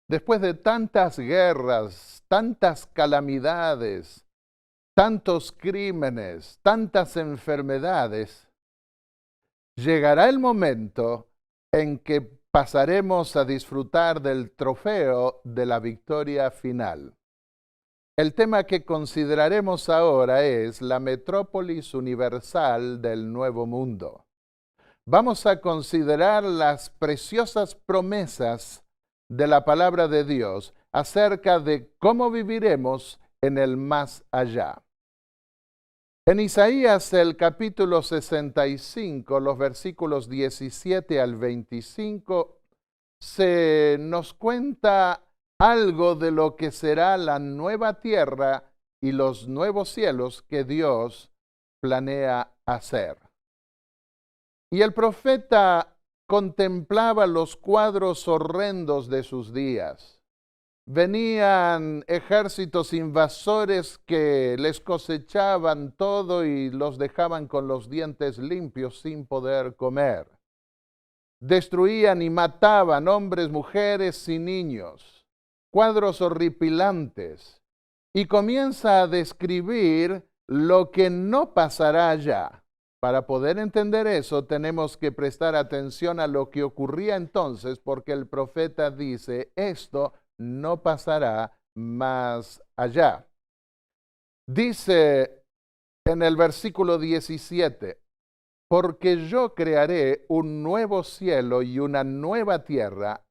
Después de tantas guerras, tantas calamidades, tantos crímenes, tantas enfermedades, llegará el momento en que pasaremos a disfrutar del trofeo de la victoria final. El tema que consideraremos ahora es la metrópolis universal del Nuevo Mundo. Vamos a considerar las preciosas promesas de la palabra de Dios acerca de cómo viviremos en el más allá. En Isaías, el capítulo 65, los versículos 17 al 25, se nos cuenta algo de lo que será la nueva tierra y los nuevos cielos que Dios planea hacer. Y el profeta contemplaba los cuadros horrendos de sus días. Venían ejércitos invasores que les cosechaban todo y los dejaban con los dientes limpios sin poder comer. Destruían y mataban hombres, mujeres y niños. Cuadros horripilantes. Y comienza a describir lo que no pasará allá. Para poder entender eso, tenemos que prestar atención a lo que ocurría entonces, porque el profeta dice, esto no pasará más allá. Dice en el versículo 17, porque yo crearé un nuevo cielo y una nueva tierra,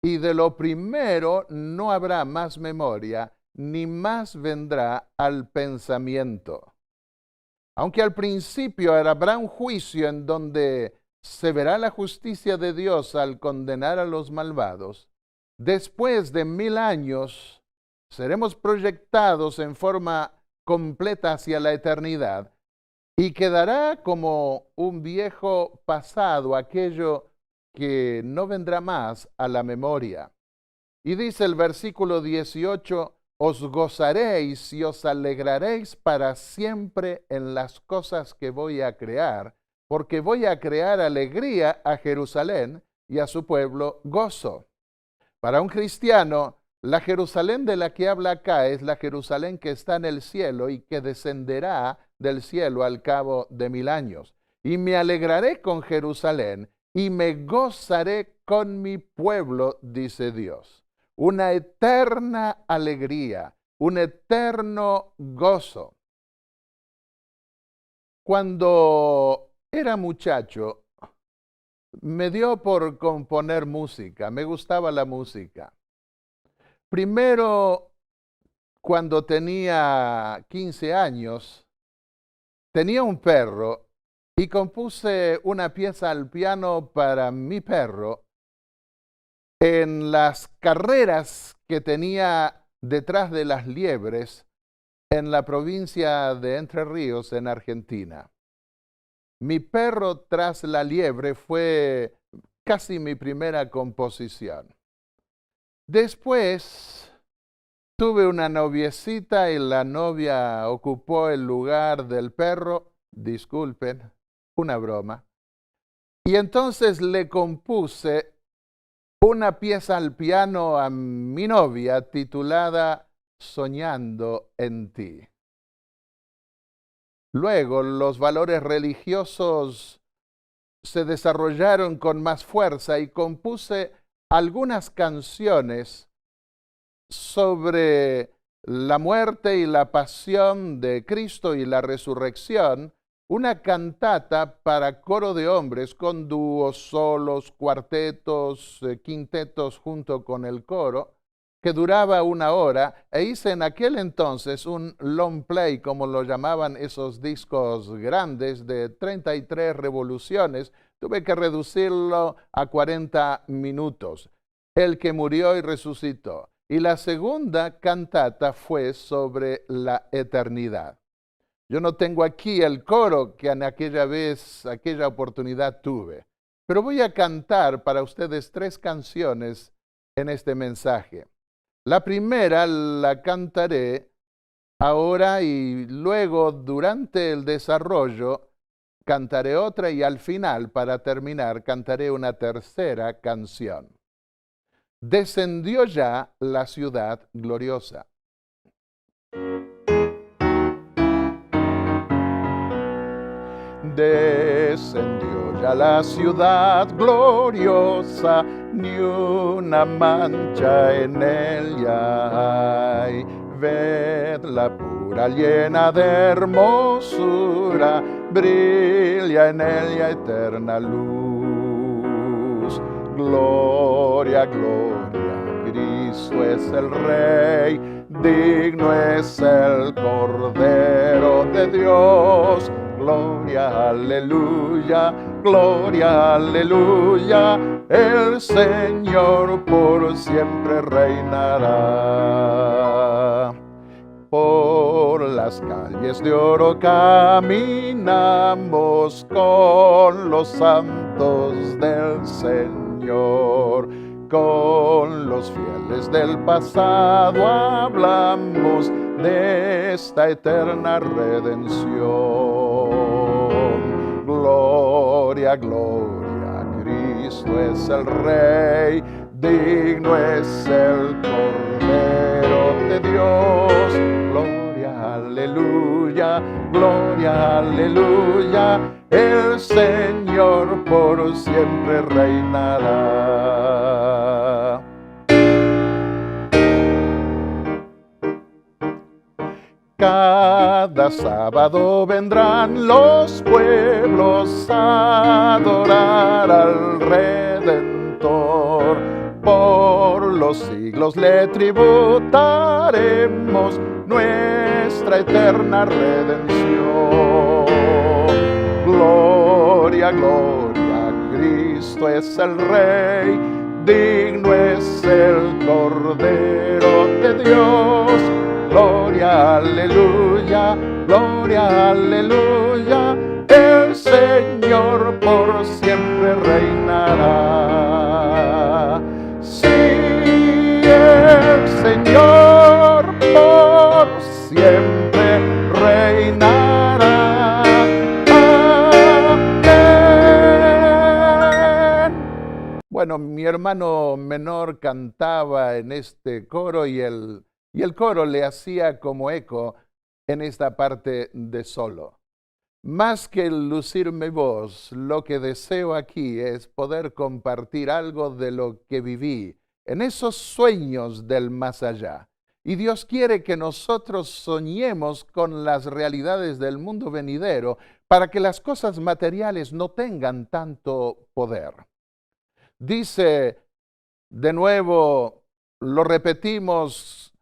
y de lo primero no habrá más memoria, ni más vendrá al pensamiento. Aunque al principio habrá un juicio en donde se verá la justicia de Dios al condenar a los malvados, después de 1000 años seremos proyectados en forma completa hacia la eternidad y quedará como un viejo pasado aquello que no vendrá más a la memoria. Y dice el versículo 18, os gozaréis y os alegraréis para siempre en las cosas que voy a crear, porque voy a crear alegría a Jerusalén y a su pueblo gozo. Para un cristiano, la Jerusalén de la que habla acá es la Jerusalén que está en el cielo y que descenderá del cielo al cabo de 1000 años. Y me alegraré con Jerusalén y me gozaré con mi pueblo, dice Dios. Una eterna alegría, un eterno gozo. Cuando era muchacho, me dio por componer música, me gustaba la música. Primero, cuando tenía 15 años, tenía un perro y compuse una pieza al piano para mi perro en las carreras que tenía detrás de las liebres en la provincia de Entre Ríos, en Argentina. Mi perro tras la liebre fue casi mi primera composición. Después tuve una noviecita y la novia ocupó el lugar del perro, disculpen, una broma. Y entonces le compuse una pieza al piano a mi novia titulada Soñando en ti. Luego los valores religiosos se desarrollaron con más fuerza y compuse algunas canciones sobre la muerte y la pasión de Cristo y la resurrección, una cantata para coro de hombres con dúos, solos, cuartetos, quintetos junto con el coro, que duraba 1 hora, e hice en aquel entonces un long play, como lo llamaban esos discos grandes de 33 revoluciones. Tuve que reducirlo a 40 minutos. El que murió y resucitó. Y la segunda cantata fue sobre la eternidad. Yo no tengo aquí el coro que en aquella oportunidad tuve, pero voy a cantar para ustedes 3 canciones en este mensaje. La primera la cantaré ahora y luego durante el desarrollo cantaré otra y al final, para terminar, cantaré una tercera canción. descendió ya la ciudad gloriosa. Descendió ya la ciudad gloriosa, ni una mancha en ella hay. Vedla pura, llena de hermosura, brilla en ella eterna luz. Gloria, gloria, Cristo es el Rey, digno es el Cordero de Dios. Gloria, aleluya, gloria, aleluya, el Señor por siempre reinará. Por las calles de oro caminamos con los santos del Señor. Con los fieles del pasado hablamos de esta eterna redención. Gloria, gloria, Cristo es el Rey, digno es el Cordero de Dios. Gloria, aleluya, gloria, aleluya, el Señor por siempre reinará. Cada sábado vendrán los pueblos a adorar al Redentor. Por los siglos le tributaremos nuestra eterna redención. Gloria, gloria, Cristo es el Rey, digno es el Cordero de Dios. Gloria, aleluya, gloria, aleluya, el Señor por siempre reinará. Sí, el Señor por siempre reinará. Amén. Bueno, mi hermano menor cantaba en este coro y el coro le hacía como eco en esta parte de solo. Más que lucir mi voz, lo que deseo aquí es poder compartir algo de lo que viví en esos sueños del más allá. Y Dios quiere que nosotros soñemos con las realidades del mundo venidero para que las cosas materiales no tengan tanto poder. Dice de nuevo, lo repetimos,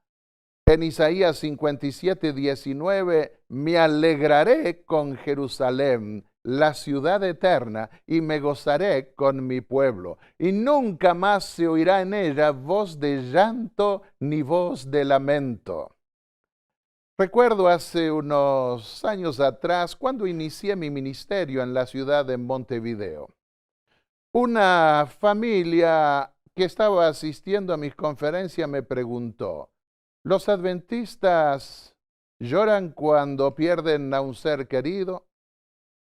en Isaías 57, 19, me alegraré con Jerusalén, la ciudad eterna, y me gozaré con mi pueblo. Y nunca más se oirá en ella voz de llanto ni voz de lamento. Recuerdo hace unos años atrás, cuando inicié mi ministerio en la ciudad de Montevideo, una familia que estaba asistiendo a mis conferencias me preguntó, ¿los adventistas lloran cuando pierden a un ser querido?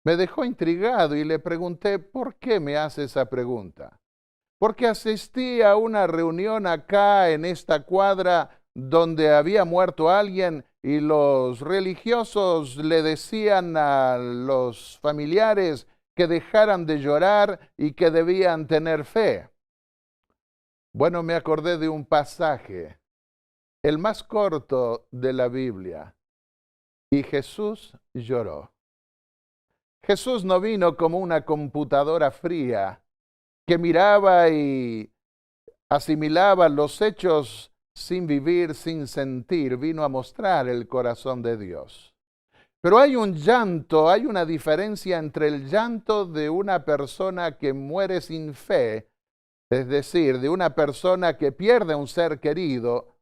Me dejó intrigado y le pregunté, ¿por qué me hace esa pregunta? Porque asistí a una reunión acá en esta cuadra donde había muerto alguien y los religiosos le decían a los familiares que dejaran de llorar y que debían tener fe. Bueno, me acordé de un pasaje, el más corto de la Biblia, y Jesús lloró. Jesús no vino como una computadora fría que miraba y asimilaba los hechos sin vivir, sin sentir, vino a mostrar el corazón de Dios. Pero hay un llanto, hay una diferencia entre el llanto de una persona que muere sin fe, es decir, de una persona que pierde a un ser querido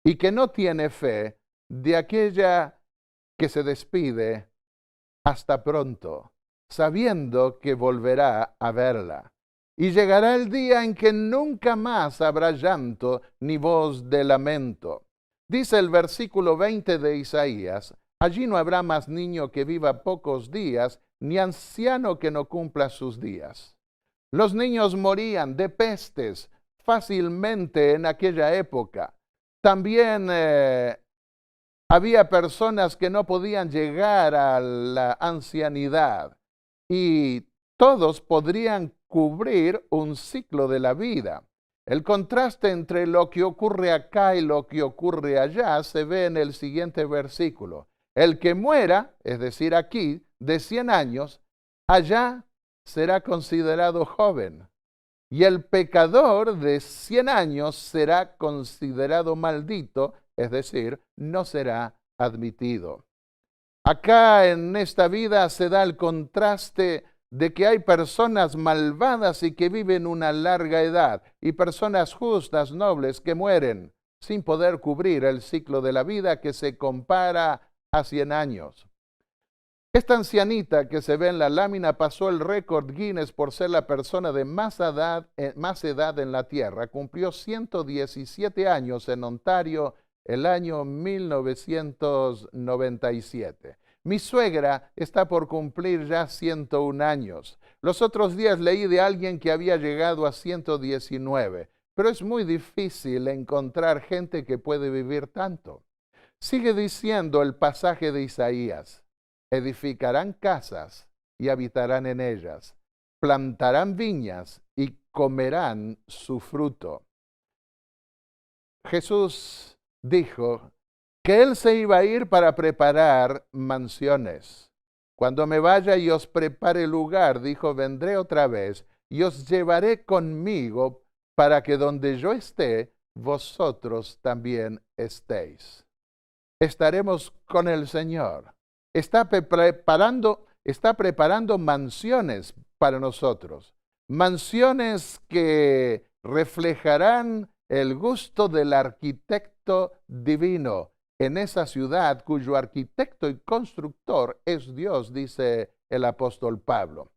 y que no tiene fe, de aquella que se despide hasta pronto, sabiendo que volverá a verla. Y llegará el día en que nunca más habrá llanto ni voz de lamento. Dice el versículo 20 de Isaías, allí no habrá más niño que viva pocos días, ni anciano que no cumpla sus días. Los niños morían de pestes, fácilmente en aquella época. También había personas que no podían llegar a la ancianidad y todos podrían cubrir un ciclo de la vida. El contraste entre lo que ocurre acá y lo que ocurre allá se ve en el siguiente versículo. El que muera, es decir, aquí, de 100 años, allá será considerado joven. Y el pecador de 100 años será considerado maldito, es decir, no será admitido. Acá en esta vida se da el contraste de que hay personas malvadas y que viven una larga edad, y personas justas, nobles, que mueren sin poder cubrir el ciclo de la vida que se compara a 100 años. Esta ancianita que se ve en la lámina pasó el récord Guinness por ser la persona de más edad en la Tierra. Cumplió 117 años en Ontario el año 1997. Mi suegra está por cumplir ya 101 años. Los otros días leí de alguien que había llegado a 119, pero es muy difícil encontrar gente que puede vivir tanto. Sigue diciendo el pasaje de Isaías: edificarán casas y habitarán en ellas, plantarán viñas y comerán su fruto. Jesús dijo que Él se iba a ir para preparar mansiones. Cuando me vaya y os prepare lugar, dijo, vendré otra vez y os llevaré conmigo para que donde yo esté, vosotros también estéis. Estaremos con el Señor. Está preparando mansiones para nosotros. Mansiones que reflejarán el gusto del arquitecto divino en esa ciudad cuyo arquitecto y constructor es Dios, dice el apóstol Pablo.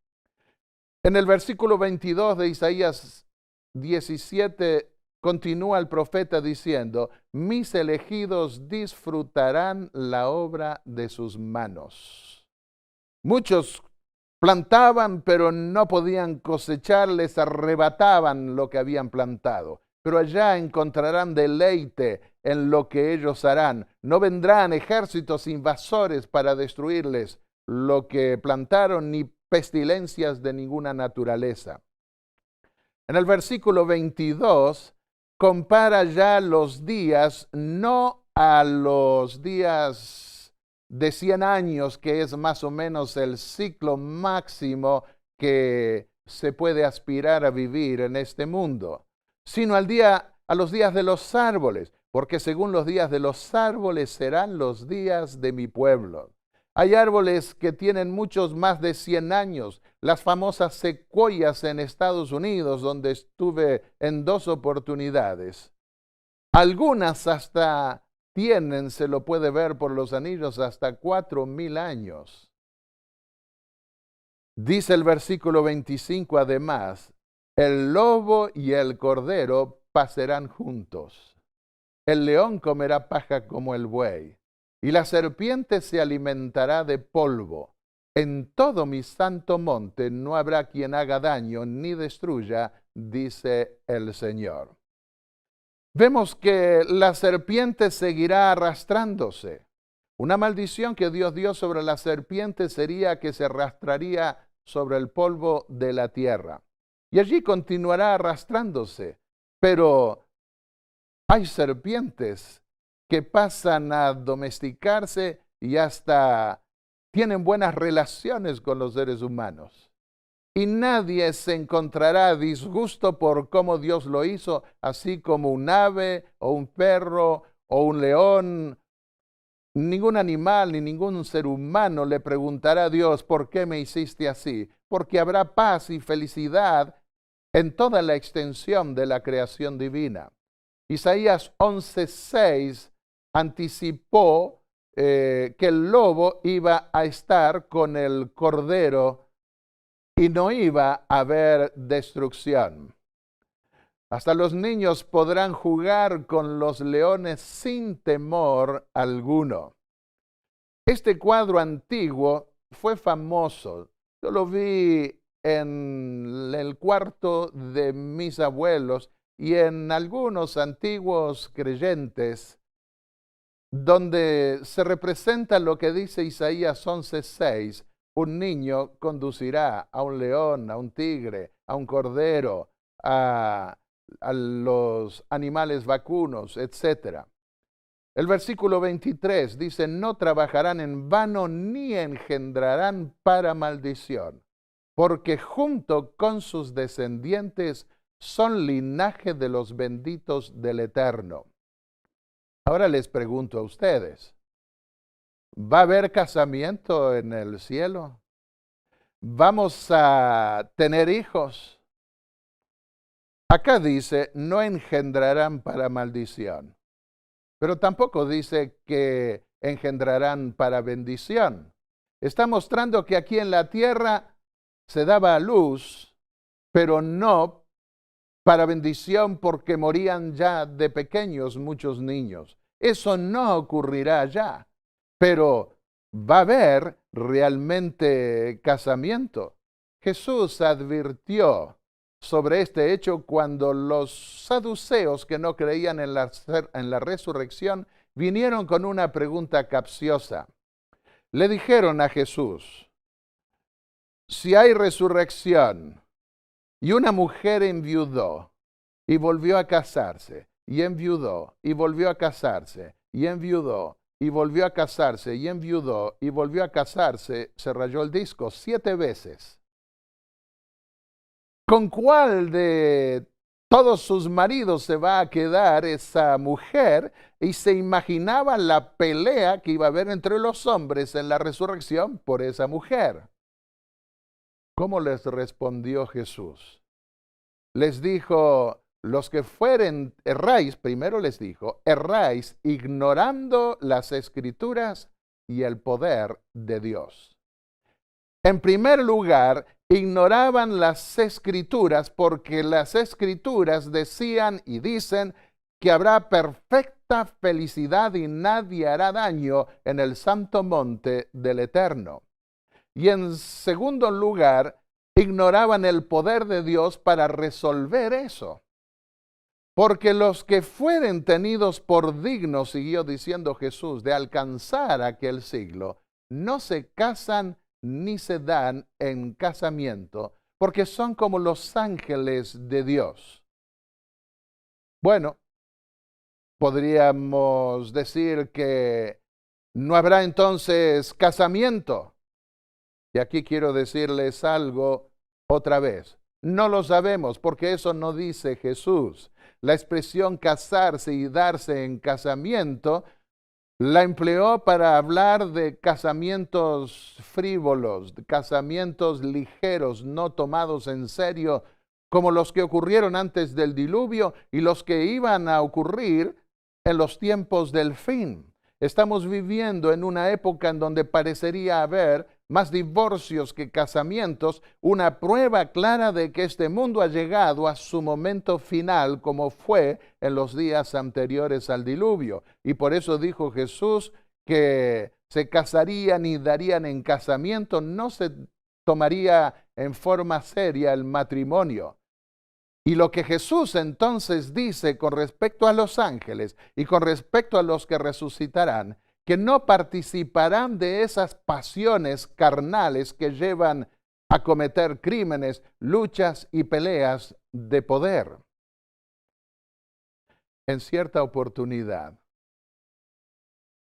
En el versículo 22 de Isaías 17 continúa el profeta diciendo: mis elegidos disfrutarán la obra de sus manos. Muchos plantaban, pero no podían cosechar, les arrebataban lo que habían plantado. Pero allá encontrarán deleite en lo que ellos harán. No vendrán ejércitos invasores para destruirles lo que plantaron, ni pestilencias de ninguna naturaleza. En el versículo 22 compara ya los días, no a los días de 100 años, que es más o menos el ciclo máximo que se puede aspirar a vivir en este mundo, sino a los días de los árboles, porque según los días de los árboles serán los días de mi pueblo. Hay árboles que tienen muchos más de 100 años, las famosas secuoyas en Estados Unidos, donde estuve en 2 oportunidades. Algunas hasta tienen, se lo puede ver por los anillos, hasta 4,000 años. Dice el versículo 25 además: el lobo y el cordero pasarán juntos. El león comerá paja como el buey, y la serpiente se alimentará de polvo. En todo mi santo monte no habrá quien haga daño ni destruya, dice el Señor. Vemos que la serpiente seguirá arrastrándose. Una maldición que Dios dio sobre la serpiente sería que se arrastraría sobre el polvo de la tierra. Y allí continuará arrastrándose. Pero hay serpientes que pasan a domesticarse y hasta tienen buenas relaciones con los seres humanos. Y nadie se encontrará disgusto por cómo Dios lo hizo, así como un ave o un perro o un león. Ningún animal ni ningún ser humano le preguntará a Dios, ¿por qué me hiciste así? Porque habrá paz y felicidad en toda la extensión de la creación divina. Isaías 11:6 anticipó que el lobo iba a estar con el cordero y no iba a haber destrucción. Hasta los niños podrán jugar con los leones sin temor alguno. Este cuadro antiguo fue famoso. Yo lo vi en el cuarto de mis abuelos y en algunos antiguos creyentes, donde se representa lo que dice Isaías 11:6, un niño conducirá a un león, a un tigre, a un cordero, a los animales vacunos, etc. El versículo 23 dice, no trabajarán en vano ni engendrarán para maldición, porque junto con sus descendientes son linaje de los benditos del Eterno. Ahora les pregunto a ustedes, ¿va a haber casamiento en el cielo? ¿Vamos a tener hijos? Acá dice, no engendrarán para maldición, pero tampoco dice que engendrarán para bendición. Está mostrando que aquí en la tierra se daba a luz, pero no para bendición porque morían ya de pequeños muchos niños. Eso no ocurrirá ya, pero va a haber realmente casamiento. Jesús advirtió sobre este hecho cuando los saduceos que no creían en la resurrección vinieron con una pregunta capciosa. Le dijeron a Jesús, si hay resurrección y una mujer enviudó y volvió a casarse, y enviudó y volvió a casarse, y enviudó y volvió a casarse, y enviudó y volvió a casarse, se rayó el disco 7 veces. ¿Con cuál de todos sus maridos se va a quedar esa mujer? Y se imaginaba la pelea que iba a haber entre los hombres en la resurrección por esa mujer. ¿Cómo les respondió Jesús? Les dijo, los que fueren, erráis, primero les dijo, erráis ignorando las Escrituras y el poder de Dios. En primer lugar, ignoraban las Escrituras porque las Escrituras decían y dicen que habrá perfecta felicidad y nadie hará daño en el santo monte del Eterno. Y en segundo lugar, ignoraban el poder de Dios para resolver eso. Porque los que fueren tenidos por dignos, siguió diciendo Jesús, de alcanzar aquel siglo, no se casan ni se dan en casamiento, porque son como los ángeles de Dios. Bueno, podríamos decir que no habrá entonces casamiento. Y aquí quiero decirles algo otra vez. No lo sabemos porque eso no dice Jesús. La expresión casarse y darse en casamiento la empleó para hablar de casamientos frívolos, de casamientos ligeros, no tomados en serio, como los que ocurrieron antes del diluvio y los que iban a ocurrir en los tiempos del fin. Estamos viviendo en una época en donde parecería haber más divorcios que casamientos, una prueba clara de que este mundo ha llegado a su momento final como fue en los días anteriores al diluvio. Y por eso dijo Jesús que se casarían y darían en casamiento, no se tomaría en forma seria el matrimonio. Y lo que Jesús entonces dice con respecto a los ángeles y con respecto a los que resucitarán, que no participarán de esas pasiones carnales que llevan a cometer crímenes, luchas y peleas de poder. En cierta oportunidad,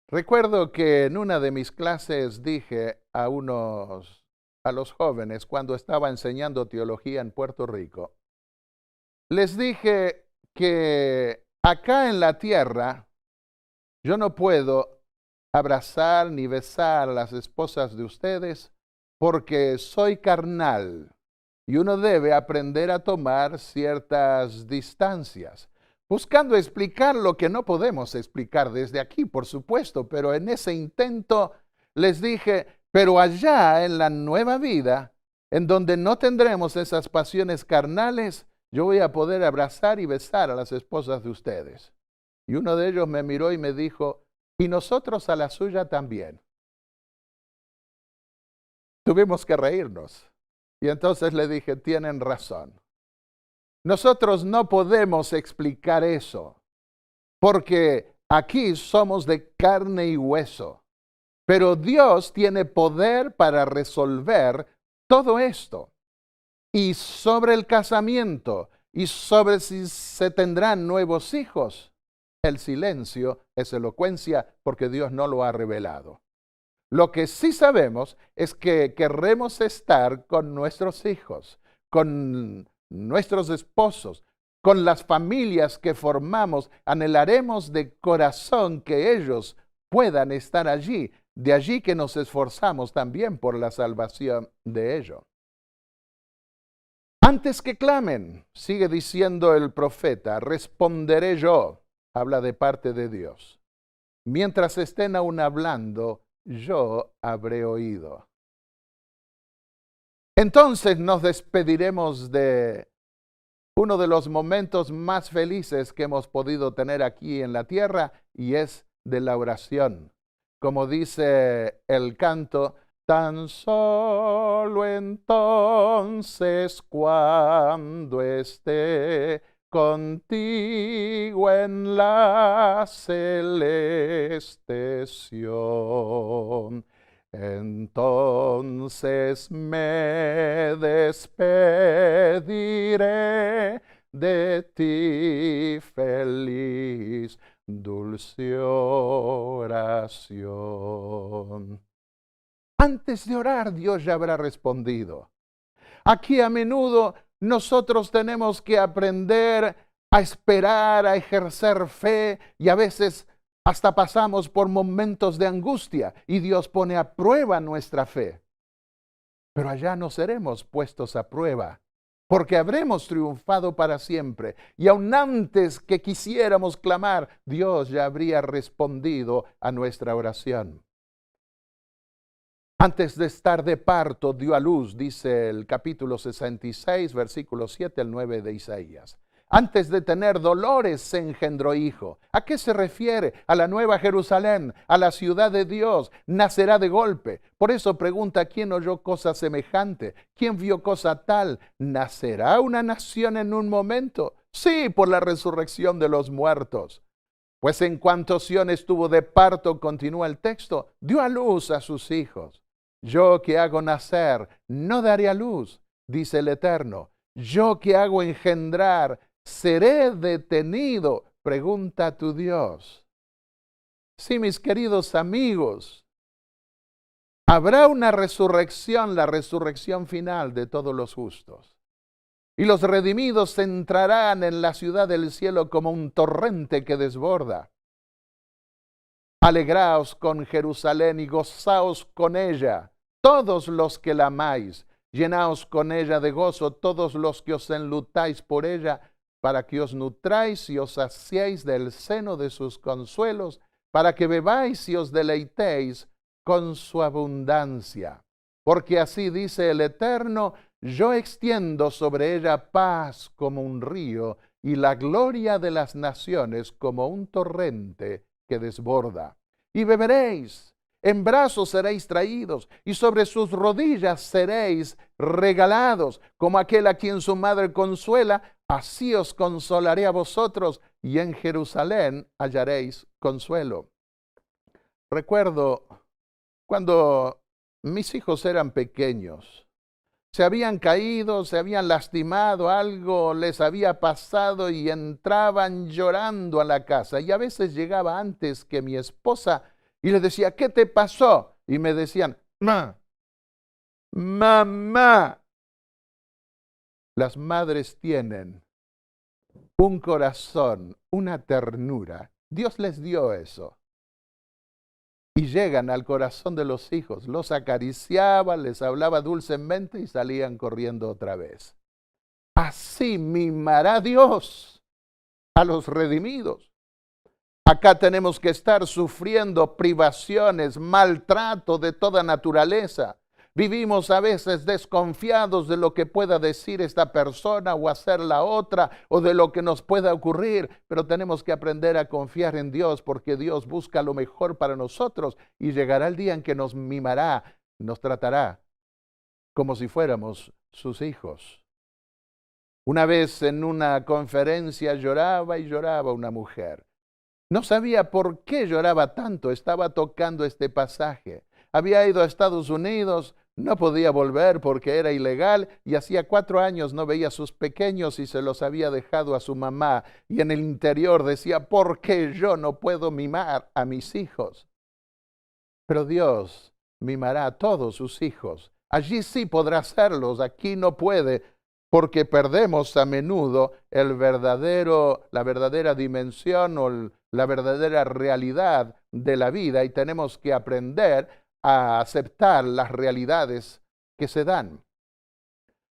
recuerdo que en una de mis clases dije a los jóvenes cuando estaba enseñando teología en Puerto Rico, les dije que acá en la tierra yo no puedo abrazar ni besar a las esposas de ustedes porque soy carnal y uno debe aprender a tomar ciertas distancias, buscando explicar lo que no podemos explicar desde aquí, por supuesto, pero en ese intento les dije, pero allá en la nueva vida, en donde no tendremos esas pasiones carnales, yo voy a poder abrazar y besar a las esposas de ustedes. Y uno de ellos me miró y me dijo, y nosotros a la suya también. Tuvimos que reírnos. Y entonces le dije, tienen razón. Nosotros no podemos explicar eso, porque aquí somos de carne y hueso. Pero Dios tiene poder para resolver todo esto. Y sobre el casamiento y sobre si se tendrán nuevos hijos, el silencio es elocuencia porque Dios no lo ha revelado. Lo que sí sabemos es que querremos estar con nuestros hijos, con nuestros esposos, con las familias que formamos. Anhelaremos de corazón que ellos puedan estar allí. De allí que nos esforzamos también por la salvación de ellos. Antes que clamen, sigue diciendo el profeta, responderé yo, habla de parte de Dios. Mientras estén aún hablando, yo habré oído. Entonces nos despediremos de uno de los momentos más felices que hemos podido tener aquí en la tierra, y es de la oración. Como dice el canto, tan solo entonces cuando esté contigo en la celeste Sión, entonces me despediré de ti, feliz dulce oración. Antes de orar, Dios ya habrá respondido. Aquí a menudo nosotros tenemos que aprender a esperar, a ejercer fe, y a veces hasta pasamos por momentos de angustia y Dios pone a prueba nuestra fe. Pero allá no seremos puestos a prueba, porque habremos triunfado para siempre. Y aun antes que quisiéramos clamar, Dios ya habría respondido a nuestra oración. Antes de estar de parto, dio a luz, dice el capítulo 66, versículos 7 al 9 de Isaías. Antes de tener dolores se engendró hijo. ¿A qué se refiere? A la nueva Jerusalén, a la ciudad de Dios. Nacerá de golpe. Por eso pregunta, ¿quién oyó cosa semejante? ¿Quién vio cosa tal? ¿Nacerá una nación en un momento? Sí, por la resurrección de los muertos. Pues en cuanto Sión estuvo de parto, continúa el texto, dio a luz a sus hijos. Yo que hago nacer, no daré a luz, dice el Eterno. Yo que hago engendrar, ¿seré detenido? Pregunta tu Dios. Sí, mis queridos amigos, habrá una resurrección, la resurrección final de todos los justos. Y los redimidos entrarán en la ciudad del cielo como un torrente que desborda. Alegraos con Jerusalén y gozaos con ella, todos los que la amáis. Llenaos con ella de gozo todos los que os enlutáis por ella, para que os nutráis y os saciéis del seno de sus consuelos, para que bebáis y os deleitéis con su abundancia. Porque así dice el Eterno, yo extiendo sobre ella paz como un río y la gloria de las naciones como un torrente que desborda. Y beberéis, en brazos seréis traídos, y sobre sus rodillas seréis regalados, como aquel a quien su madre consuela, así os consolaré a vosotros, y en Jerusalén hallaréis consuelo. Recuerdo cuando mis hijos eran pequeños, se habían caído, se habían lastimado, algo les había pasado y entraban llorando a la casa. Y a veces llegaba antes que mi esposa y les decía, ¿qué te pasó? Y me decían, mamá. Las madres tienen un corazón, una ternura. Dios les dio eso. Y llegan al corazón de los hijos, los acariciaba, les hablaba dulcemente y salían corriendo otra vez. Así mimará Dios a los redimidos. Acá tenemos que estar sufriendo privaciones, maltrato de toda naturaleza. Vivimos a veces desconfiados de lo que pueda decir esta persona o hacer la otra o de lo que nos pueda ocurrir, pero tenemos que aprender a confiar en Dios porque Dios busca lo mejor para nosotros y llegará el día en que nos mimará, nos tratará como si fuéramos sus hijos. Una vez en una conferencia lloraba y lloraba una mujer. No sabía por qué lloraba tanto, estaba tocando este pasaje. Había ido a Estados Unidos, no podía volver porque era ilegal y hacía 4 años no veía a sus pequeños y se los había dejado a su mamá. Y en el interior decía, ¿por qué yo no puedo mimar a mis hijos? Pero Dios mimará a todos sus hijos. Allí sí podrá hacerlos, aquí no puede, porque perdemos a menudo la verdadera dimensión o la verdadera realidad de la vida y tenemos que aprender a aceptar las realidades que se dan.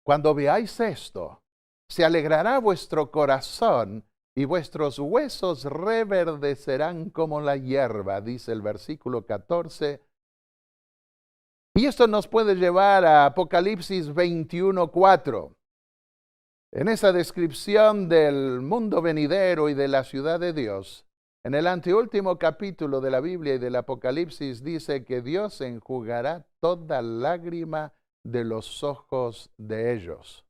Cuando veáis esto, se alegrará vuestro corazón y vuestros huesos reverdecerán como la hierba, dice el versículo 14. Y esto nos puede llevar a Apocalipsis 21:4. En esa descripción del mundo venidero y de la ciudad de Dios, en el anteúltimo capítulo de la Biblia y del Apocalipsis dice que Dios enjugará toda lágrima de los ojos de ellos.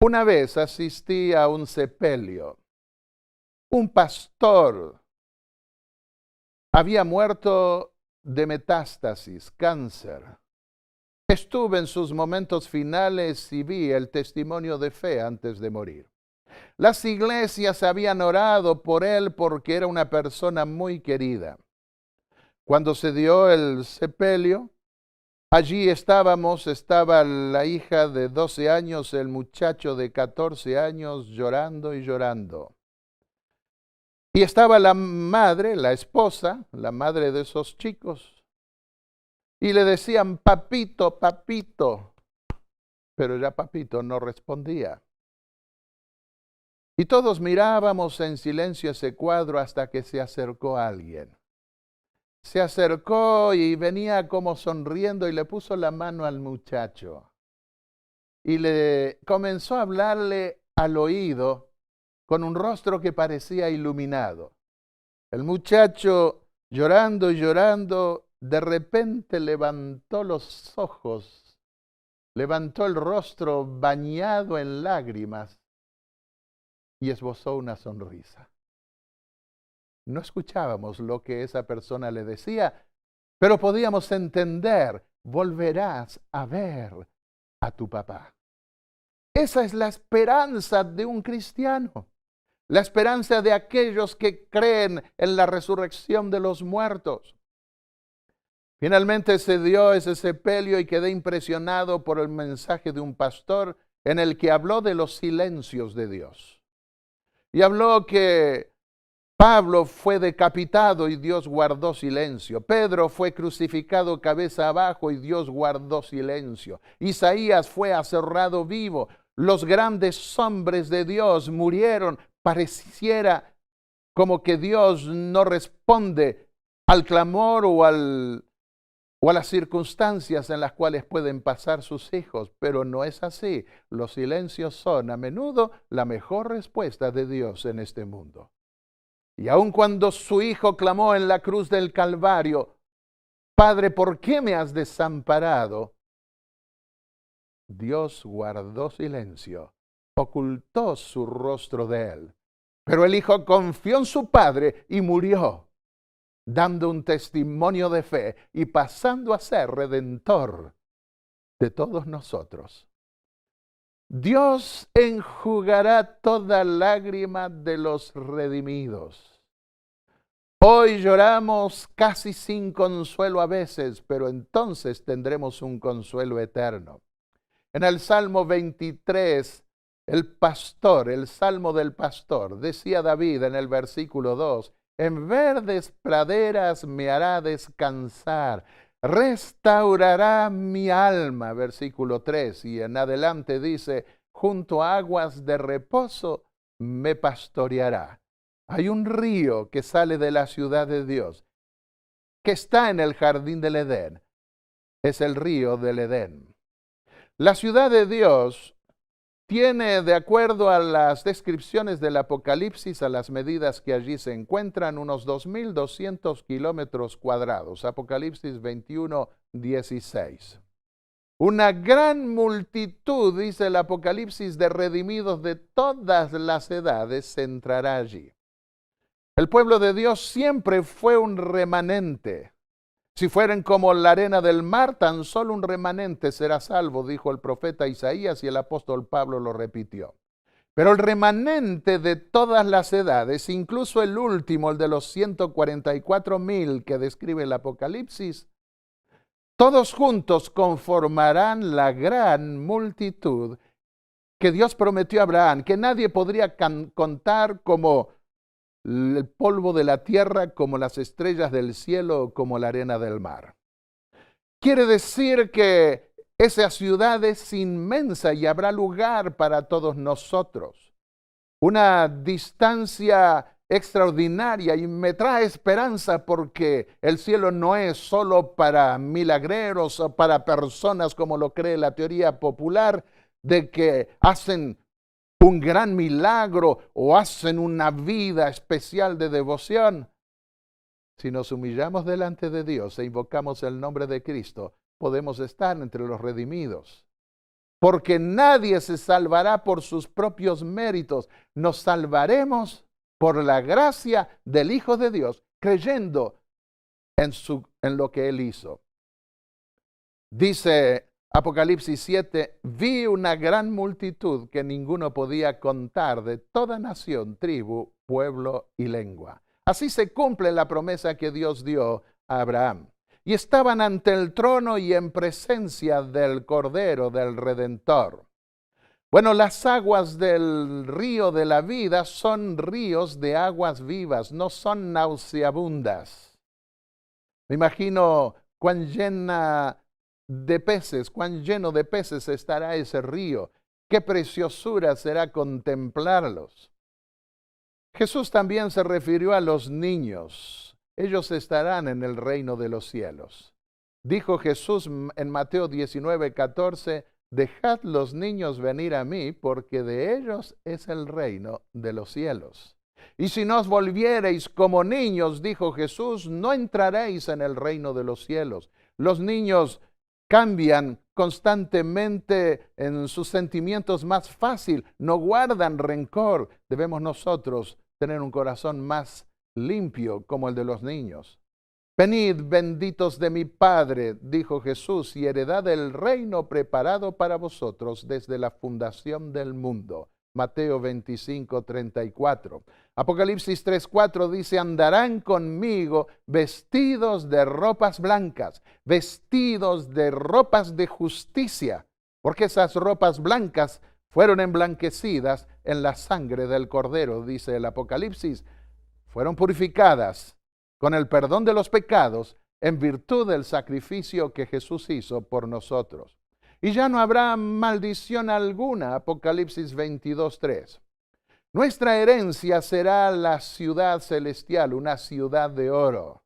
Una vez asistí a un sepelio. Un pastor había muerto de metástasis, cáncer. Estuve en sus momentos finales y vi el testimonio de fe antes de morir. Las iglesias habían orado por él porque era una persona muy querida. Cuando se dio el sepelio, allí estaba la hija de 12 años, el muchacho de 14 años llorando y llorando. Y estaba la madre, la esposa, la madre de esos chicos. Y le decían, papito, papito. Pero ya papito no respondía. Y todos mirábamos en silencio ese cuadro hasta que se acercó alguien. Se acercó y venía como sonriendo y le puso la mano al muchacho. Y le comenzó a hablarle al oído con un rostro que parecía iluminado. El muchacho, llorando y llorando, de repente levantó los ojos, levantó el rostro bañado en lágrimas y esbozó una sonrisa. No escuchábamos lo que esa persona le decía, pero podíamos entender, volverás a ver a tu papá. Esa es la esperanza de un cristiano, la esperanza de aquellos que creen en la resurrección de los muertos. Finalmente se dio ese sepelio y quedé impresionado por el mensaje de un pastor en el que habló de los silencios de Dios. Y habló que Pablo fue decapitado y Dios guardó silencio. Pedro fue crucificado cabeza abajo y Dios guardó silencio. Isaías fue aserrado vivo. Los grandes hombres de Dios murieron. Pareciera como que Dios no responde al clamor o a las circunstancias en las cuales pueden pasar sus hijos, pero no es así. Los silencios son a menudo la mejor respuesta de Dios en este mundo. Y aun cuando su hijo clamó en la cruz del Calvario, Padre, ¿por qué me has desamparado? Dios guardó silencio, ocultó su rostro de él. Pero el hijo confió en su padre y murió, dando un testimonio de fe y pasando a ser redentor de todos nosotros. Dios enjugará toda lágrima de los redimidos. Hoy lloramos casi sin consuelo a veces, pero entonces tendremos un consuelo eterno. En el Salmo 23, el Salmo del pastor, decía David en el versículo 2, en verdes praderas me hará descansar, restaurará mi alma, versículo 3, y en adelante dice, junto a aguas de reposo me pastoreará. Hay un río que sale de la ciudad de Dios, que está en el jardín del Edén. Es el río del Edén. La ciudad de Dios tiene, de acuerdo a las descripciones del Apocalipsis, a las medidas que allí se encuentran, unos 2.200 kilómetros cuadrados. Apocalipsis 21:16. Una gran multitud, dice el Apocalipsis, de redimidos de todas las edades entrará allí. El pueblo de Dios siempre fue un remanente. Si fueren como la arena del mar, tan solo un remanente será salvo, dijo el profeta Isaías y el apóstol Pablo lo repitió. Pero el remanente de todas las edades, incluso el último, el de los 144,000 que describe el Apocalipsis, todos juntos conformarán la gran multitud que Dios prometió a Abraham, que nadie podría contar como el polvo de la tierra, como las estrellas del cielo, como la arena del mar. Quiere decir que esa ciudad es inmensa y habrá lugar para todos nosotros. Una distancia extraordinaria y me trae esperanza porque el cielo no es solo para milagreros o para personas como lo cree la teoría popular de que hacen un gran milagro o hacen una vida especial de devoción. Si nos humillamos delante de Dios e invocamos el nombre de Cristo, podemos estar entre los redimidos. Porque nadie se salvará por sus propios méritos. Nos salvaremos por la gracia del Hijo de Dios, creyendo en lo que Él hizo. Dice Apocalipsis 7, vi una gran multitud que ninguno podía contar de toda nación, tribu, pueblo y lengua. Así se cumple la promesa que Dios dio a Abraham. Y estaban ante el trono y en presencia del Cordero, del Redentor. Bueno, las aguas del río de la vida son ríos de aguas vivas, no son nauseabundas. Me imagino cuán lleno de peces estará ese río. Qué preciosura será contemplarlos. Jesús también se refirió a los niños. Ellos estarán en el reino de los cielos. Dijo Jesús en Mateo 19:14, dejad los niños venir a mí, porque de ellos es el reino de los cielos. Y si no os volviereis como niños, dijo Jesús, no entraréis en el reino de los cielos. Los niños cambian constantemente en sus sentimientos más fácil, no guardan rencor. Debemos nosotros tener un corazón más limpio como el de los niños. Venid, benditos de mi Padre, dijo Jesús, y heredad el reino preparado para vosotros desde la fundación del mundo. Mateo 25:34. Apocalipsis 3:4 dice, andarán conmigo vestidos de ropas blancas, vestidos de ropas de justicia, porque esas ropas blancas fueron emblanquecidas en la sangre del Cordero, dice el Apocalipsis. Fueron purificadas con el perdón de los pecados en virtud del sacrificio que Jesús hizo por nosotros. Y ya no habrá maldición alguna, Apocalipsis 22:3. Nuestra herencia será la ciudad celestial, una ciudad de oro.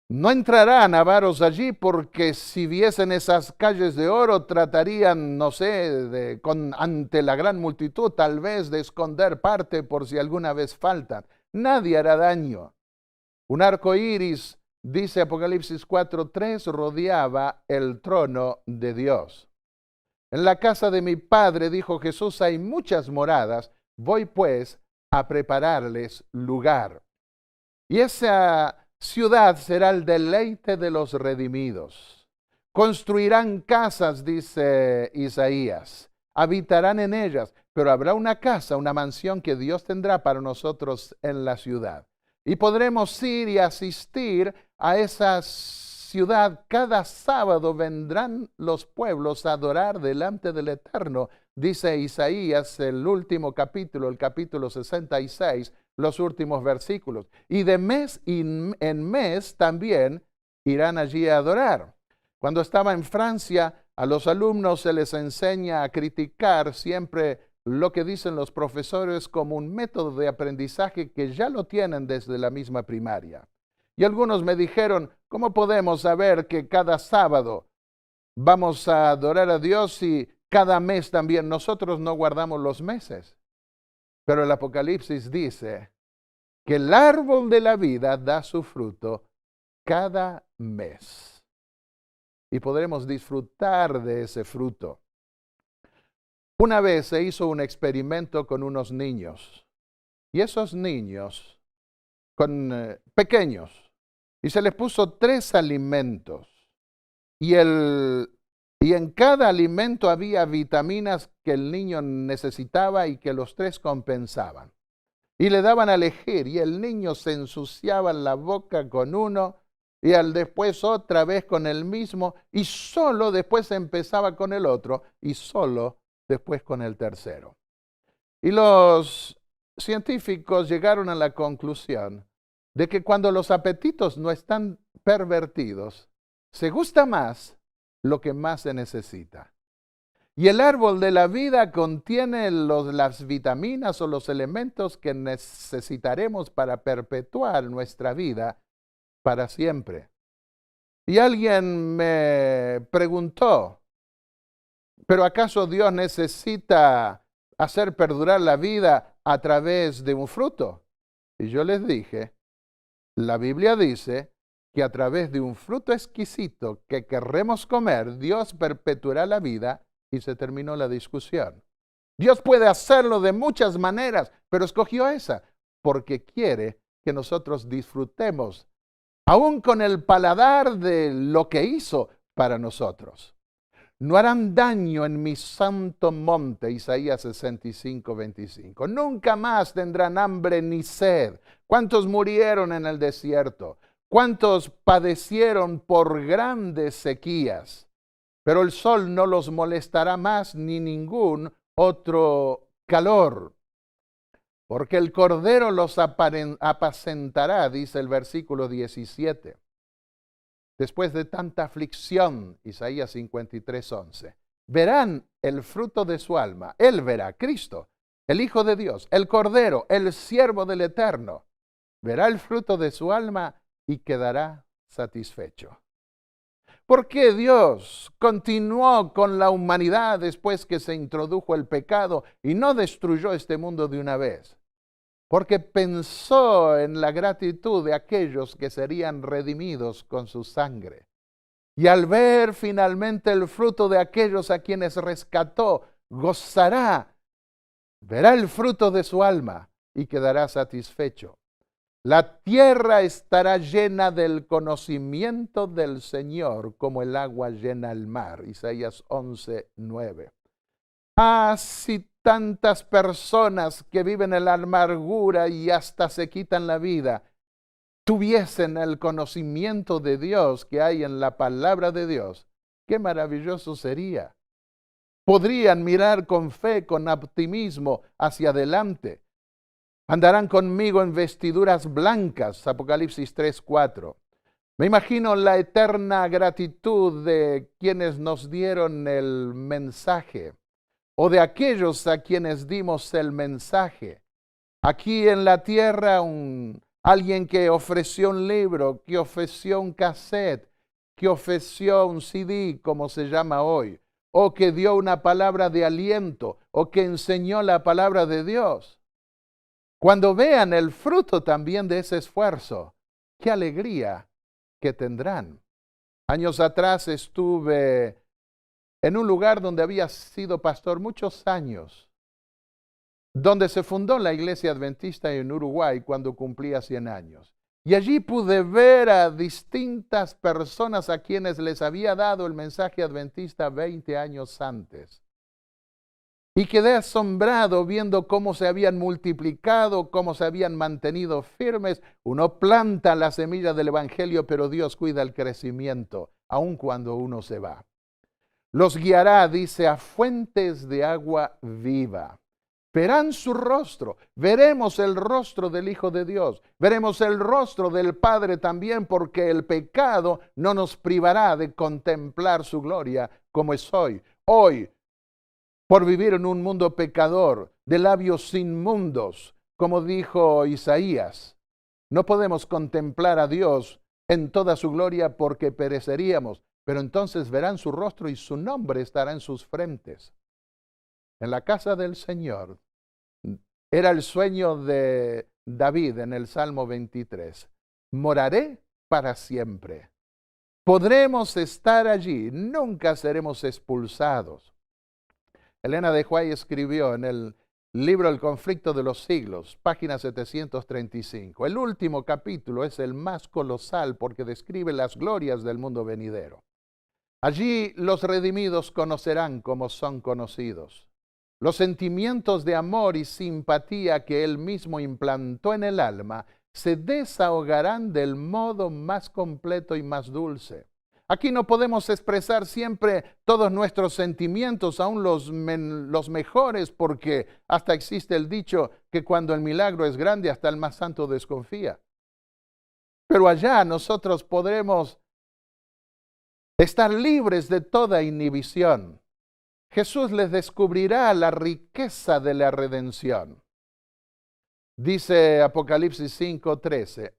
No entrarán avaros allí porque si viesen esas calles de oro tratarían, no sé, ante la gran multitud tal vez de esconder parte por si alguna vez faltan. Nadie hará daño. Un arco iris, dice Apocalipsis 4:3, rodeaba el trono de Dios. En la casa de mi Padre, dijo Jesús, hay muchas moradas, voy pues a prepararles lugar. Y esa ciudad será el deleite de los redimidos. Construirán casas, dice Isaías, habitarán en ellas, pero habrá una casa, una mansión que Dios tendrá para nosotros en la ciudad. Y podremos ir y asistir a esa ciudad. Cada sábado vendrán los pueblos a adorar delante del Eterno. Dice Isaías, el último capítulo, el capítulo 66, los últimos versículos. Y de mes en mes también irán allí a adorar. Cuando estaba en Francia, a los alumnos se les enseña a criticar siempre lo que dicen los profesores como un método de aprendizaje que ya lo tienen desde la misma primaria. Y algunos me dijeron, ¿cómo podemos saber que cada sábado vamos a adorar a Dios y cada mes también? Nosotros no guardamos los meses. Pero el Apocalipsis dice que el árbol de la vida da su fruto cada mes. y podremos disfrutar de ese fruto. Una vez se hizo un experimento con unos niños, y esos niños pequeños, y se les puso 3 alimentos, y en cada alimento había vitaminas que el niño necesitaba y que los 3 compensaban. Y le daban a elegir, y el niño se ensuciaba la boca con uno, y al después otra vez con el mismo, y solo después empezaba con el otro, y solo después con el tercero. Y los científicos llegaron a la conclusión de que cuando los apetitos no están pervertidos, se gusta más lo que más se necesita. Y el árbol de la vida contiene las vitaminas o los elementos que necesitaremos para perpetuar nuestra vida para siempre. Y alguien me preguntó, ¿pero acaso Dios necesita hacer perdurar la vida a través de un fruto? Y yo les dije, la Biblia dice que a través de un fruto exquisito que querremos comer, Dios perpetuará la vida, y se terminó la discusión. Dios puede hacerlo de muchas maneras, pero escogió esa porque quiere que nosotros disfrutemos, aún con el paladar de lo que hizo para nosotros. No harán daño en mi santo monte, Isaías 65, 25. Nunca más tendrán hambre ni sed. ¿Cuántos murieron en el desierto? ¿Cuántos padecieron por grandes sequías? Pero el sol no los molestará más ni ningún otro calor. Porque el Cordero los apacentará, dice el versículo 17. Después de tanta aflicción, Isaías 53, 11, verán el fruto de su alma. Él verá, Cristo, el Hijo de Dios, el Cordero, el siervo del Eterno. Verá el fruto de su alma y quedará satisfecho. ¿Por qué Dios continuó con la humanidad después que se introdujo el pecado y no destruyó este mundo de una vez? Porque pensó en la gratitud de aquellos que serían redimidos con su sangre. Y al ver finalmente el fruto de aquellos a quienes rescató, gozará, verá el fruto de su alma y quedará satisfecho. La tierra estará llena del conocimiento del Señor, como el agua llena el mar. Isaías 11, 9. Si tantas personas que viven en la amargura y hasta se quitan la vida tuviesen el conocimiento de Dios que hay en la palabra de Dios, qué maravilloso sería. Podrían mirar con fe, con optimismo hacia adelante. Andarán conmigo en vestiduras blancas, Apocalipsis 3, 4. Me imagino la eterna gratitud de quienes nos dieron el mensaje, o de aquellos a quienes dimos el mensaje. Aquí en la tierra, alguien que ofreció un libro, que ofreció un cassette, que ofreció un CD, como se llama hoy, o que dio una palabra de aliento, o que enseñó la palabra de Dios. Cuando vean el fruto también de ese esfuerzo, qué alegría que tendrán. Años atrás estuve en un lugar donde había sido pastor muchos años, donde se fundó la Iglesia Adventista en Uruguay cuando cumplía 100 años. Y allí pude ver a distintas personas a quienes les había dado el mensaje adventista 20 años antes. Y quedé asombrado viendo cómo se habían multiplicado, cómo se habían mantenido firmes. Uno planta la semilla del Evangelio, pero Dios cuida el crecimiento, aun cuando uno se va. Los guiará, dice, a fuentes de agua viva. Verán su rostro, veremos el rostro del Hijo de Dios, veremos el rostro del Padre también, porque el pecado no nos privará de contemplar su gloria como es hoy. Hoy, por vivir en un mundo pecador, de labios inmundos, como dijo Isaías, no podemos contemplar a Dios en toda su gloria porque pereceríamos, pero entonces verán su rostro y su nombre estará en sus frentes. En la casa del Señor era el sueño de David en el Salmo 23. Moraré para siempre. Podremos estar allí, nunca seremos expulsados. Elena de White escribió en el libro El conflicto de los siglos, página 735. El último capítulo es el más colosal porque describe las glorias del mundo venidero. Allí los redimidos conocerán como son conocidos. Los sentimientos de amor y simpatía que Él mismo implantó en el alma se desahogarán del modo más completo y más dulce. Aquí no podemos expresar siempre todos nuestros sentimientos, aun los mejores, porque hasta existe el dicho que cuando el milagro es grande, hasta el más santo desconfía. Pero allá nosotros podremos estar libres de toda inhibición. Jesús les descubrirá la riqueza de la redención. Dice Apocalipsis 5:13,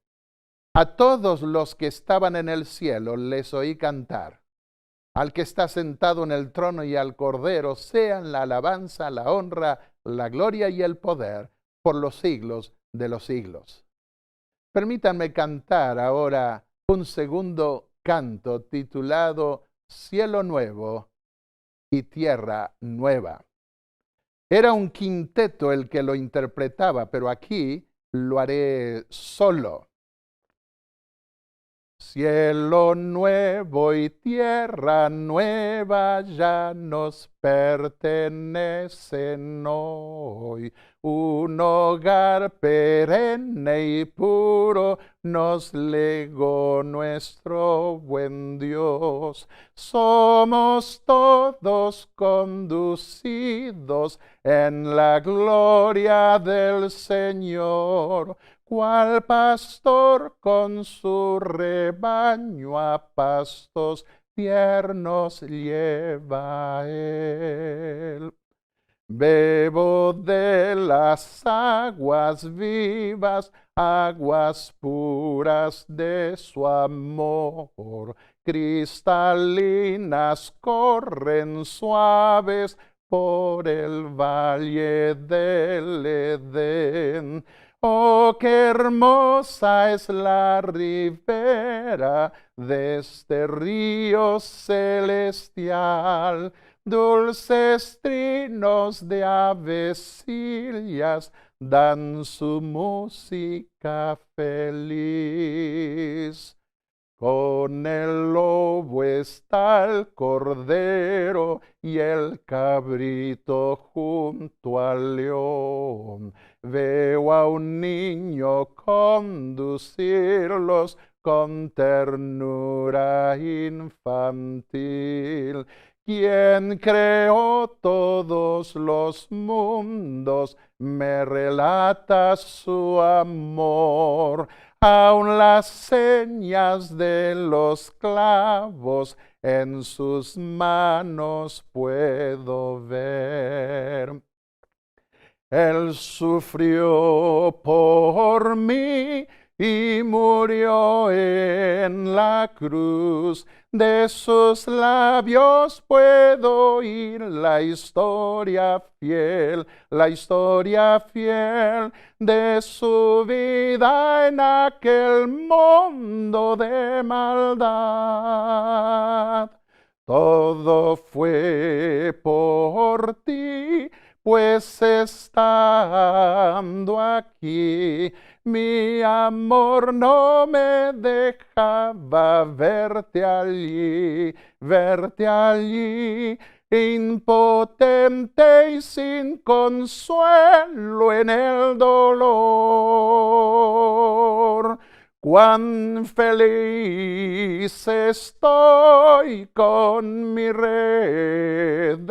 a todos los que estaban en el cielo les oí cantar. Al que está sentado en el trono y al Cordero sean la alabanza, la honra, la gloria y el poder por los siglos de los siglos. Permítanme cantar ahora un segundo canto titulado Cielo Nuevo y Tierra Nueva. Era un quinteto el que lo interpretaba, pero aquí lo haré solo. Cielo nuevo y tierra nueva ya nos pertenecen hoy. Un hogar perenne y puro nos legó nuestro buen Dios. Somos todos conducidos en la gloria del Señor. Cual pastor con su rebaño a pastos tiernos lleva él. Bebo de las aguas vivas, aguas puras de su amor. Cristalinas corren suaves por el valle del Edén. Oh, qué hermosa es la ribera de este río celestial. Dulces trinos de avecillas dan su música feliz. Con el lobo está el cordero y el cabrito junto al león. Veo a un niño conducirlos con ternura infantil. Quien creó todos los mundos me relata su amor. Aun las señas de los clavos en sus manos puedo ver. Él sufrió por mí y murió en la cruz. De sus labios puedo oír la historia fiel de su vida en aquel mundo de maldad. Todo fue por ti, pues estando aquí, mi amor no me dejaba verte allí, impotente y sin consuelo en el dolor. Cuán feliz estoy con mi Redentor,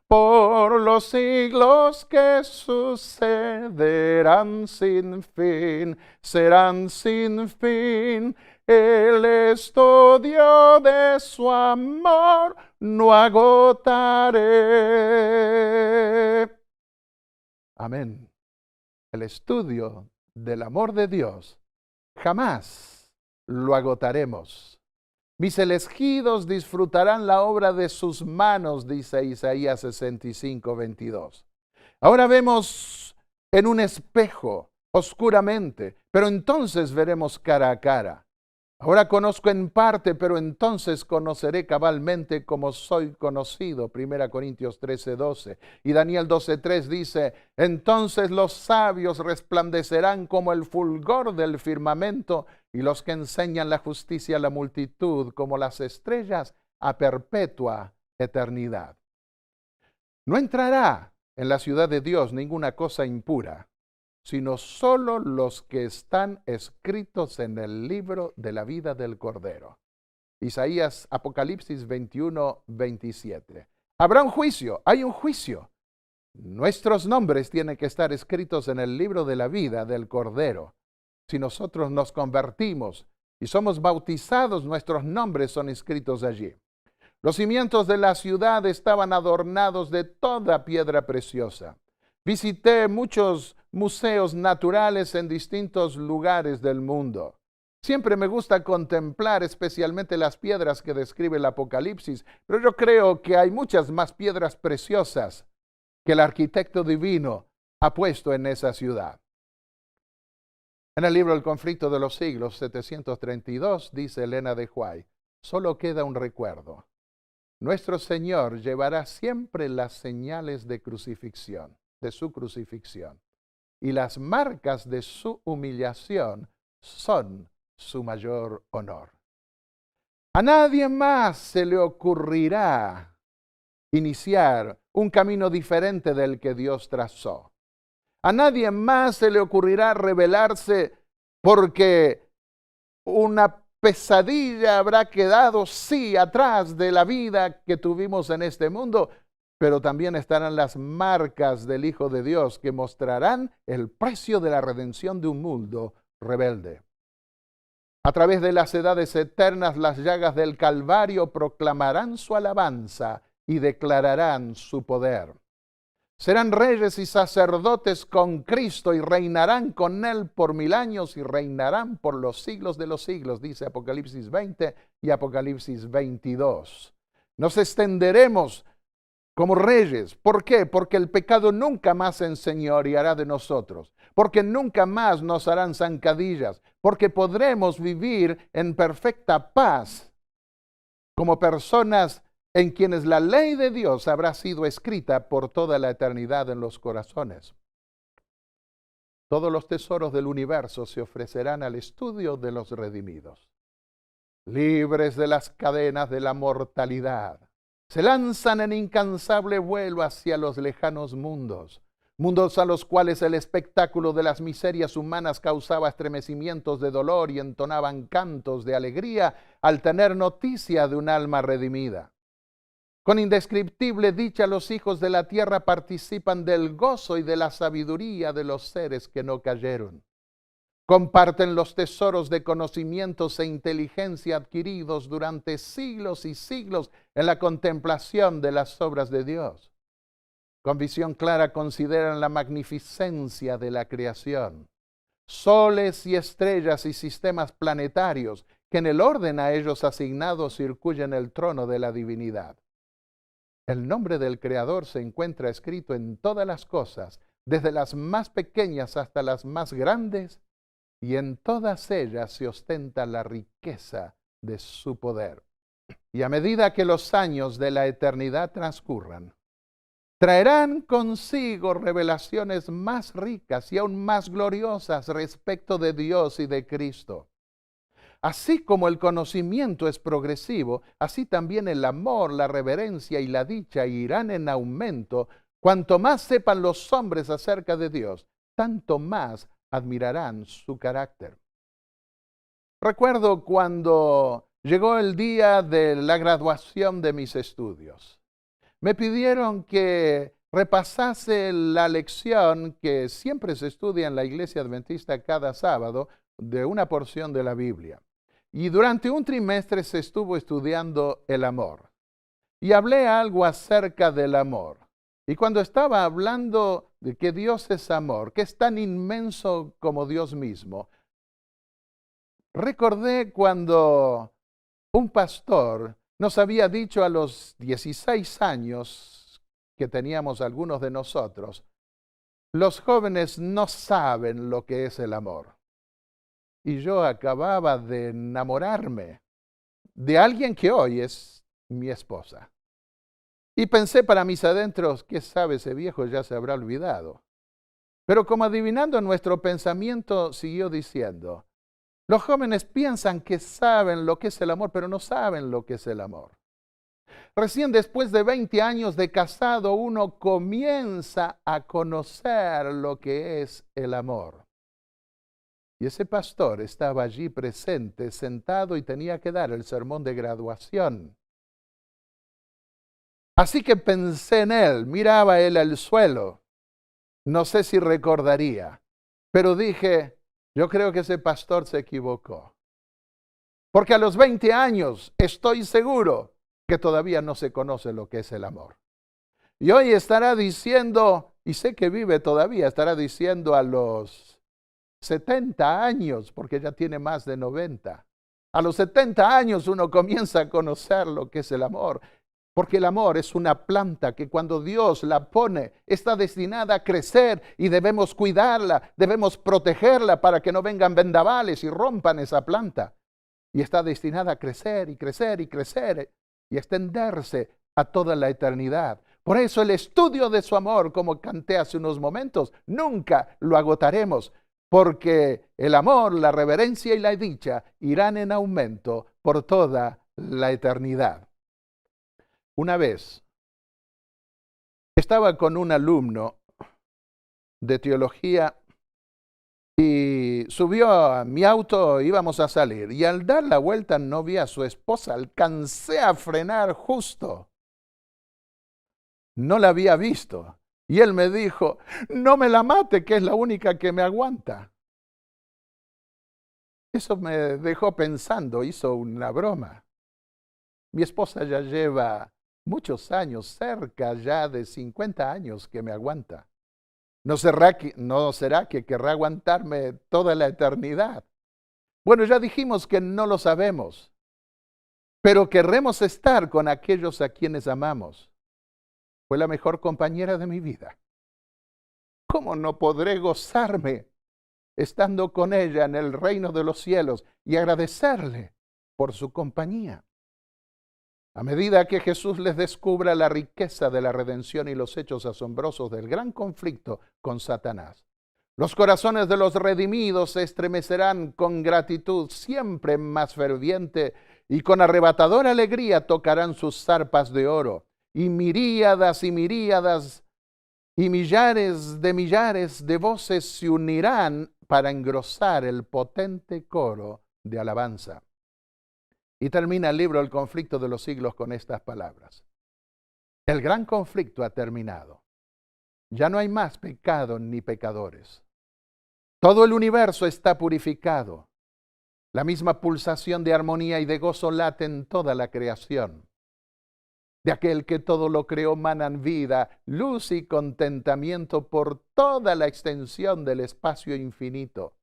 por los siglos que sucederán sin fin, serán sin fin. El estudio de su amor no agotaré. Amén. El estudio del amor de Dios jamás lo agotaremos. Mis elegidos disfrutarán la obra de sus manos, dice Isaías 65:22. Ahora vemos en un espejo, oscuramente, pero entonces veremos cara a cara. Ahora conozco en parte, pero entonces conoceré cabalmente como soy conocido. 1 Corintios 13:12. Y Daniel 12:3 dice, entonces los sabios resplandecerán como el fulgor del firmamento y los que enseñan la justicia a la multitud como las estrellas a perpetua eternidad. No entrará en la ciudad de Dios ninguna cosa impura, sino solo los que están escritos en el libro de la vida del Cordero. Apocalipsis 21:27. Habrá un juicio, hay un juicio. Nuestros nombres tienen que estar escritos en el libro de la vida del Cordero. Si nosotros nos convertimos y somos bautizados, nuestros nombres son escritos allí. Los cimientos de la ciudad estaban adornados de toda piedra preciosa. Visité muchos museos naturales en distintos lugares del mundo. Siempre me gusta contemplar especialmente las piedras que describe el Apocalipsis, pero yo creo que hay muchas más piedras preciosas que el arquitecto divino ha puesto en esa ciudad. En el libro El conflicto de los siglos, 732, dice Elena de White, solo queda un recuerdo. Nuestro Señor llevará siempre las señales de crucifixión, de su crucifixión, y las marcas de su humillación son su mayor honor. A nadie más se le ocurrirá iniciar un camino diferente del que Dios trazó. A nadie más se le ocurrirá rebelarse porque una pesadilla habrá quedado, sí, atrás de la vida que tuvimos en este mundo, pero también estarán las marcas del Hijo de Dios que mostrarán el precio de la redención de un mundo rebelde. A través de las edades eternas, las llagas del Calvario proclamarán su alabanza y declararán su poder. Serán reyes y sacerdotes con Cristo y reinarán con Él por 1000 años y reinarán por los siglos de los siglos, dice Apocalipsis 20 y Apocalipsis 22. Nos extenderemos como reyes. ¿Por qué? Porque el pecado nunca más se enseñoreará de nosotros, porque nunca más nos harán zancadillas, porque podremos vivir en perfecta paz como personas en quienes la ley de Dios habrá sido escrita por toda la eternidad en los corazones. Todos los tesoros del universo se ofrecerán al estudio de los redimidos. Libres de las cadenas de la mortalidad, se lanzan en incansable vuelo hacia los lejanos mundos, mundos a los cuales el espectáculo de las miserias humanas causaba estremecimientos de dolor y entonaban cantos de alegría al tener noticia de un alma redimida. Con indescriptible dicha los hijos de la tierra participan del gozo y de la sabiduría de los seres que no cayeron. Comparten los tesoros de conocimientos e inteligencia adquiridos durante siglos y siglos en la contemplación de las obras de Dios. Con visión clara consideran la magnificencia de la creación. Soles y estrellas y sistemas planetarios que en el orden a ellos asignado circuyen el trono de la divinidad. El nombre del Creador se encuentra escrito en todas las cosas, desde las más pequeñas hasta las más grandes, y en todas ellas se ostenta la riqueza de su poder. Y a medida que los años de la eternidad transcurran, traerán consigo revelaciones más ricas y aún más gloriosas respecto de Dios y de Cristo. Así como el conocimiento es progresivo, así también el amor, la reverencia y la dicha irán en aumento. Cuanto más sepan los hombres acerca de Dios, tanto más admirarán su carácter. Recuerdo cuando llegó el día de la graduación de mis estudios. Me pidieron que repasase la lección que siempre se estudia en la Iglesia Adventista cada sábado de una porción de la Biblia. Y durante un trimestre se estuvo estudiando el amor. Y hablé algo acerca del amor. Y cuando estaba hablando de que Dios es amor, que es tan inmenso como Dios mismo, recordé cuando un pastor nos había dicho a los 16 años que teníamos algunos de nosotros, los jóvenes no saben lo que es el amor. y yo acababa de enamorarme de alguien que hoy es mi esposa. Y pensé para mis adentros, ¿qué sabe ese viejo? Ya se habrá olvidado. Pero como adivinando nuestro pensamiento, siguió diciendo, los jóvenes piensan que saben lo que es el amor, pero no saben lo que es el amor. Recién después de 20 años de casado, uno comienza a conocer lo que es el amor. Y ese pastor estaba allí presente, sentado, y tenía que dar el sermón de graduación. Así que pensé en él, miraba él al suelo. No sé si recordaría, pero dije, yo creo que ese pastor se equivocó. Porque a los 20 años estoy seguro que todavía no se conoce lo que es el amor. Y hoy estará diciendo, y sé que vive todavía, estará diciendo a los 70 años, porque ya tiene más de 90. A los 70 años uno comienza a conocer lo que es el amor. Porque el amor es una planta que cuando Dios la pone está destinada a crecer y debemos cuidarla, debemos protegerla para que no vengan vendavales y rompan esa planta. Y está destinada a crecer y crecer y crecer y extenderse a toda la eternidad. Por eso el estudio de su amor, como canté hace unos momentos, nunca lo agotaremos, porque el amor, la reverencia y la dicha irán en aumento por toda la eternidad. Una vez estaba con un alumno de teología y subió a mi auto, íbamos a salir, y al dar la vuelta no vi a su esposa, alcancé a frenar justo. No la había visto. Y él me dijo, no me la mate, que es la única que me aguanta. Eso me dejó pensando, hizo una broma. Mi esposa ya lleva muchos años, cerca ya de 50 años que me aguanta. ¿No será que querrá aguantarme toda la eternidad? Bueno, ya dijimos que no lo sabemos, pero querremos estar con aquellos a quienes amamos. Fue la mejor compañera de mi vida. ¿Cómo no podré gozarme estando con ella en el reino de los cielos y agradecerle por su compañía? A medida que Jesús les descubra la riqueza de la redención y los hechos asombrosos del gran conflicto con Satanás, los corazones de los redimidos se estremecerán con gratitud siempre más ferviente y con arrebatadora alegría tocarán sus arpas de oro, y miríadas y miríadas y millares de voces se unirán para engrosar el potente coro de alabanza. Y termina el libro El conflicto de los siglos con estas palabras. El gran conflicto ha terminado. Ya no hay más pecado ni pecadores. Todo el universo está purificado. La misma pulsación de armonía y de gozo late en toda la creación. De aquel que todo lo creó manan vida, luz y contentamiento por toda la extensión del espacio infinito.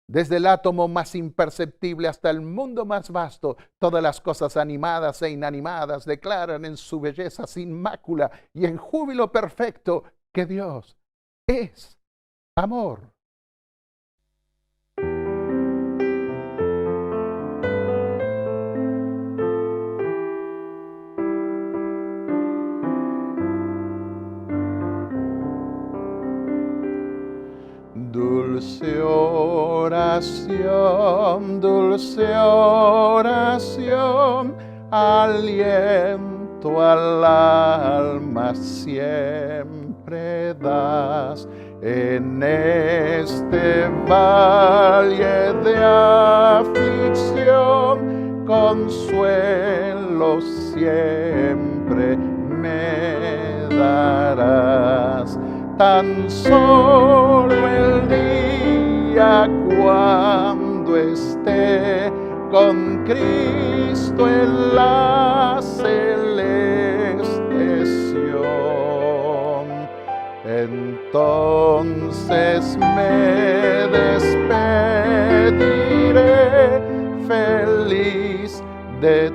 Desde el átomo más imperceptible hasta el mundo más vasto, todas las cosas animadas e inanimadas declaran en su belleza sin mácula y en júbilo perfecto que Dios es amor. Dulce oración, aliento al alma siempre das. En este valle de aflicción, consuelo siempre me darás. Tan solo el día cuando esté con Cristo en la celeste Sión, entonces me despediré feliz de